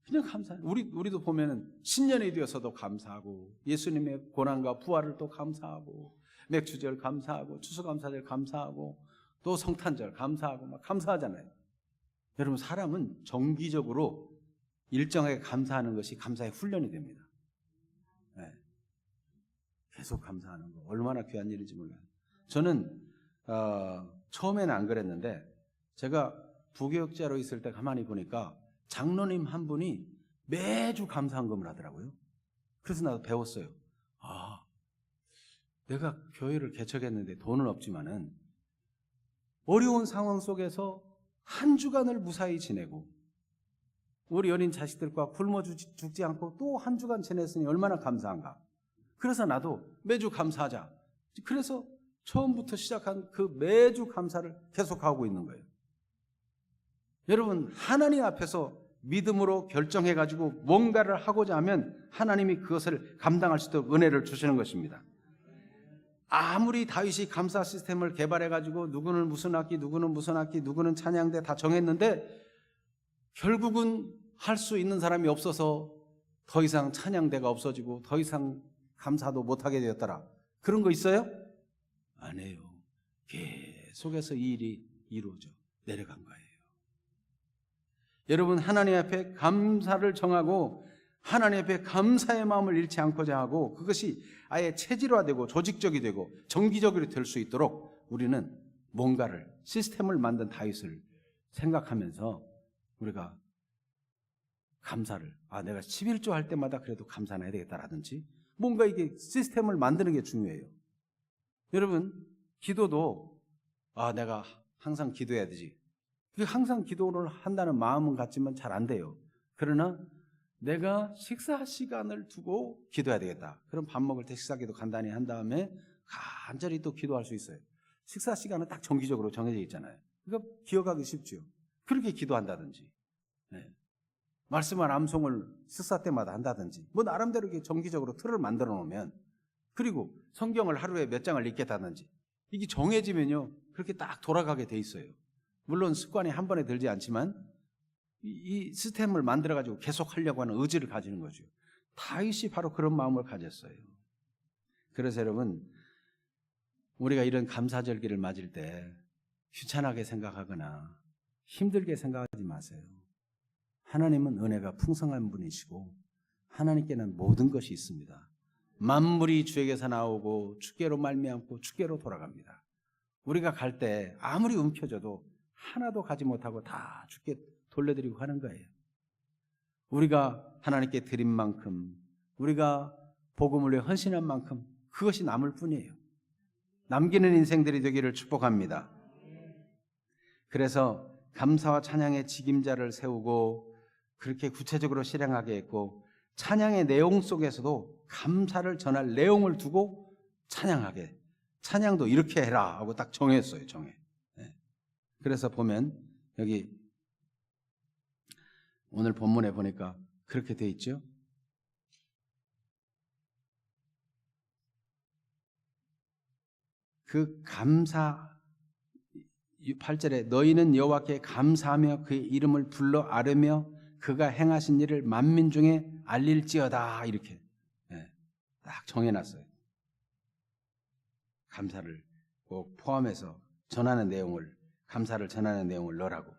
그냥 감사해. 우리도 보면은 신년이 되어서도 감사하고, 예수님의 고난과 부활을 또 감사하고, 맥주절 감사하고, 추수감사절 감사하고, 또 성탄절 감사하고 막 감사하잖아요. 여러분, 사람은 정기적으로 일정하게 감사하는 것이 감사의 훈련이 됩니다. 네. 계속 감사하는 거 얼마나 귀한 일인지 몰라요. 저는 처음에는 안 그랬는데 제가 부교육자로 있을 때 가만히 보니까 장로님 한 분이 매주 감사한금을 하더라고요. 그래서 나도 배웠어요. 내가 교회를 개척했는데 돈은 없지만은 어려운 상황 속에서 한 주간을 무사히 지내고 우리 어린 자식들과 굶어 죽지 않고 또 한 주간 지냈으니 얼마나 감사한가. 그래서 나도 매주 감사하자. 그래서 처음부터 시작한 그 매주 감사를 계속하고 있는 거예요. 여러분, 하나님 앞에서 믿음으로 결정해가지고 뭔가를 하고자 하면 하나님이 그것을 감당할 수 있도록 은혜를 주시는 것입니다. 아무리 다윗이 감사 시스템을 개발해가지고 누구는 무슨 악기, 누구는 찬양대 다 정했는데 결국은 할 수 있는 사람이 없어서 더 이상 찬양대가 없어지고 더 이상 감사도 못하게 되었더라. 그런 거 있어요? 아니에요. 계속해서 이 일이 이루어져 내려간 거예요. 여러분, 하나님 앞에 감사를 정하고 하나님 앞에 감사의 마음을 잃지 않고자 하고 그것이 아예 체질화되고 조직적이 되고 정기적으로 될 수 있도록 우리는 뭔가를, 시스템을 만든 다윗을 생각하면서 우리가 감사를, 내가 11조 할 때마다 그래도 감사는 해야 되겠다라든지 뭔가 이게 시스템을 만드는 게 중요해요. 여러분, 기도도 내가 항상 기도해야 되지. 항상 기도를 한다는 마음은 같지만 잘 안 돼요. 그러나 내가 식사 시간을 두고 기도해야 되겠다. 그럼 밥 먹을 때 식사 기도 간단히 한 다음에 간절히 또 기도할 수 있어요. 식사 시간은 딱 정기적으로 정해져 있잖아요. 그러니까 기억하기 쉽죠. 그렇게 기도한다든지, 말씀을 암송을 식사 때마다 한다든지, 나름대로 이렇게 정기적으로 틀을 만들어 놓으면 그리고 성경을 하루에 몇 장을 읽겠다든지 이게 정해지면요 그렇게 딱 돌아가게 돼 있어요. 물론 습관이 한 번에 들지 않지만 이 시스템을 만들어가지고 계속 하려고 하는 의지를 가지는 거죠. 다윗이 바로 그런 마음을 가졌어요. 그래서 여러분, 우리가 이런 감사절기를 맞을 때 귀찮게 생각하거나 힘들게 생각하지 마세요. 하나님은 은혜가 풍성한 분이시고 하나님께는 모든 것이 있습니다. 만물이 주에게서 나오고 주께로 말미암고 주께로 돌아갑니다. 우리가 갈 때 아무리 움켜져도 하나도 가지 못하고 다 주께 돌려드리고 가는 거예요. 우리가 하나님께 드린 만큼, 우리가 복음을 위해 헌신한 만큼 그것이 남을 뿐이에요. 남기는 인생들이 되기를 축복합니다. 그래서 감사와 찬양의 직임자를 세우고 그렇게 구체적으로 실행하게 했고, 찬양의 내용 속에서도 감사를 전할 내용을 두고 찬양하게, 찬양도 이렇게 해라 하고 딱 정했어요. 그래서 보면 여기 오늘 본문에 보니까 그렇게 돼 있죠. 그 감사 8절에 너희는 여호와께 감사하며 그의 이름을 불러 아뢰며 그가 행하신 일을 만민 중에 알릴지어다, 이렇게 딱 정해놨어요. 감사를 꼭 포함해서 전하는 내용을, 감사를 전하는 내용을 넣으라고.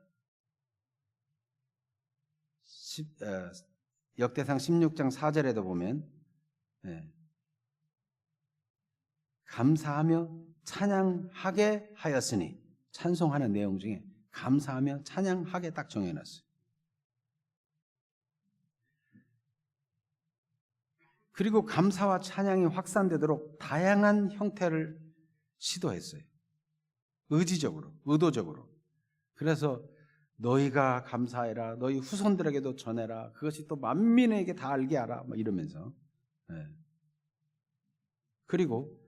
역대상 16장 4절에도 보면 감사하며 찬양하게 하였으니, 찬송하는 내용 중에 감사하며 찬양하게 딱 정해놨어요. 그리고 감사와 찬양이 확산되도록 다양한 형태를 시도했어요. 의지적으로, 의도적으로. 그래서 너희가 감사해라, 너희 후손들에게도 전해라, 그것이 또 만민에게 다 알게 하라, 뭐 이러면서. 그리고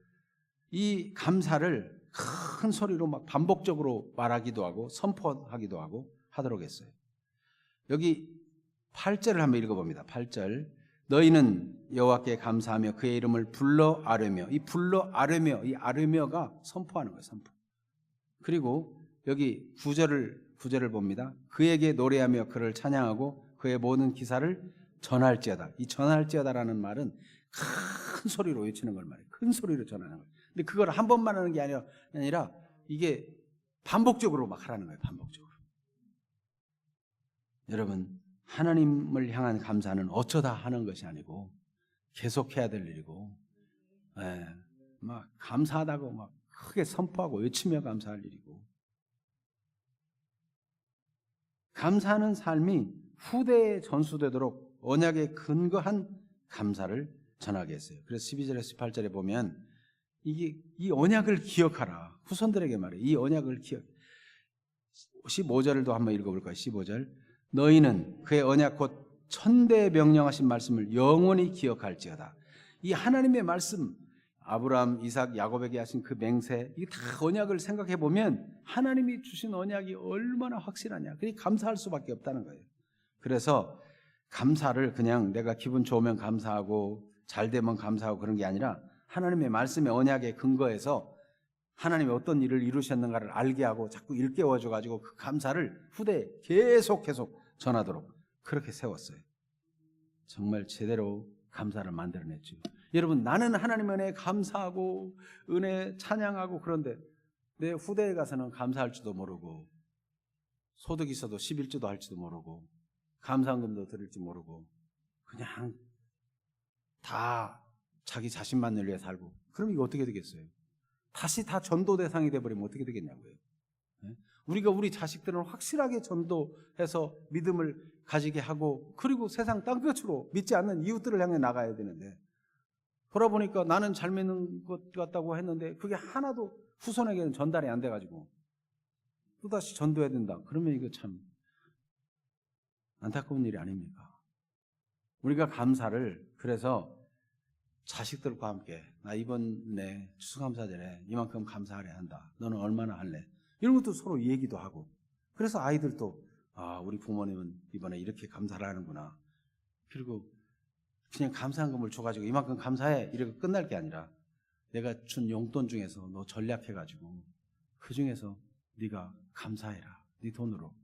이 감사를 큰 소리로 막 반복적으로 말하기도 하고 선포하기도 하고 하도록 했어요. 여기 8절을 한번 읽어봅니다. 8절. 너희는 여호와께 감사하며 그의 이름을 불러 아뢰며, 이 불러 아뢰며, 이 아뢰며가 선포하는 거예요. 선포. 그리고 여기 9절을 봅니다. 그에게 노래하며 그를 찬양하고 그의 모든 기사를 전할지어다. 이 전할지어다라는 말은 큰 소리로 외치는 걸 말해요. 큰 소리로 전하는 거예요. 근데 그걸 한 번만 하는 게 아니라 이게 반복적으로 막 하라는 거예요. 반복적으로. 여러분, 하나님을 향한 감사는 어쩌다 하는 것이 아니고 계속해야 될 일이고, 막 감사하다고 막 크게 선포하고 외치며 감사할 일이고, 감사하는 삶이 후대에 전수되도록 언약에 근거한 감사를 전하게 했어요. 그래서 12절에서 18절에 보면 이 언약을 기억하라. 후손들에게 말해요. 이 언약을 기억. 15절도 한번 읽어볼까요? 15절. 너희는 그의 언약 곧 천대에 명령하신 말씀을 영원히 기억할지어다. 이 하나님의 말씀, 아브라함, 이삭, 야곱에게 하신 그 맹세, 이게 다 언약을 생각해 보면 하나님이 주신 언약이 얼마나 확실하냐. 그게 감사할 수밖에 없다는 거예요. 그래서 감사를 그냥 내가 기분 좋으면 감사하고 잘 되면 감사하고 그런 게 아니라 하나님의 말씀의 언약에 근거해서 하나님이 어떤 일을 이루셨는가를 알게 하고 자꾸 일깨워줘가지고 그 감사를 후대에 계속 전하도록 그렇게 세웠어요. 정말 제대로 감사를 만들어냈죠. 여러분, 나는 하나님의 은혜에 감사하고 은혜 찬양하고, 그런데 내 후대에 가서는 감사할 줄도 모르고, 소득 있어도 11조도 할지도 모르고, 감사금도 드릴지 모르고, 그냥 다 자기 자신만을 위해 살고, 그럼 이거 어떻게 되겠어요? 다시 다 전도 대상이 돼버리면 어떻게 되겠냐고요. 우리가 우리 자식들은 확실하게 전도해서 믿음을 가지게 하고, 그리고 세상 땅끝으로 믿지 않는 이웃들을 향해 나가야 되는데, 돌아보니까 나는 잘 믿는 것 같다고 했는데 그게 하나도 후손에게는 전달이 안 돼가지고 또다시 전도해야 된다. 그러면 이거 참 안타까운 일이 아닙니까? 우리가 감사를, 그래서 자식들과 함께 나 이번에 추수감사절에 이만큼 감사하려 한다. 너는 얼마나 할래? 이런 것도 서로 얘기도 하고, 그래서 아이들도 우리 부모님은 이번에 이렇게 감사를 하는구나. 그리고 그냥 감사한 금을 줘가지고 이만큼 감사해 이렇게 끝날 게 아니라 내가 준 용돈 중에서 너 전략해가지고 그 중에서 네가 감사해라. 네 돈으로.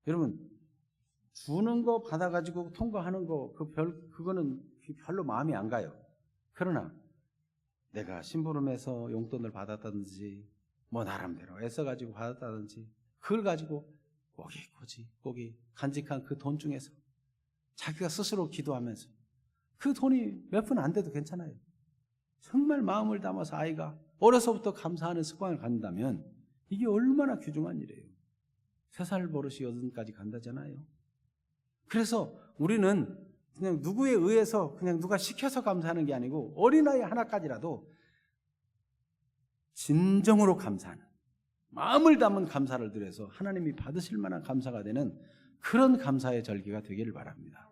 여러분, 주는 거 받아가지고 통과하는 거 그거는 별로 마음이 안 가요. 그러나 내가 심부름해서 용돈을 받았다든지 뭐 나름대로 애써가지고 받았다든지 그걸 가지고 꼬기 간직한 그 돈 중에서 자기가 스스로 기도하면서 그 돈이 몇 푼 안 돼도 괜찮아요. 정말 마음을 담아서 아이가 어려서부터 감사하는 습관을 갖는다면 이게 얼마나 귀중한 일이에요. 3살 버릇이 8까지 간다잖아요. 그래서 우리는 그냥 누구에 의해서 그냥 누가 시켜서 감사하는 게 아니고 어린아이 하나까지라도 진정으로 감사하는 마음을 담은 감사를 드려서 하나님이 받으실 만한 감사가 되는 그런 감사의 절기가 되기를 바랍니다.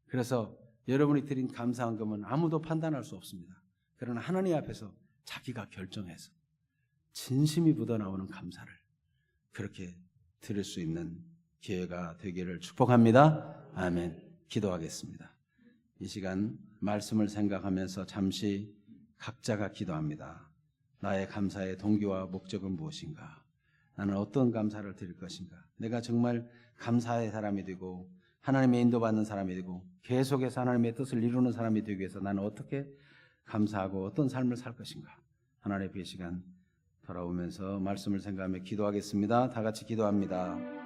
그래서 여러분이 드린 감사한금은 아무도 판단할 수 없습니다. 그러나 하나님 앞에서 자기가 결정해서 진심이 묻어나오는 감사를 그렇게 드릴 수 있는 기회가 되기를 축복합니다. 아멘. 기도하겠습니다. 이 시간 말씀을 생각하면서 잠시 각자가 기도합니다. 나의 감사의 동기와 목적은 무엇인가? 나는 어떤 감사를 드릴 것인가? 내가 정말 감사의 사람이 되고 하나님의 인도받는 사람이 되고 계속해서 하나님의 뜻을 이루는 사람이 되기 위해서 나는 어떻게 감사하고 어떤 삶을 살 것인가? 하나님의 이 시간 돌아오면서 말씀을 생각하며 기도하겠습니다. 다 같이 기도합니다.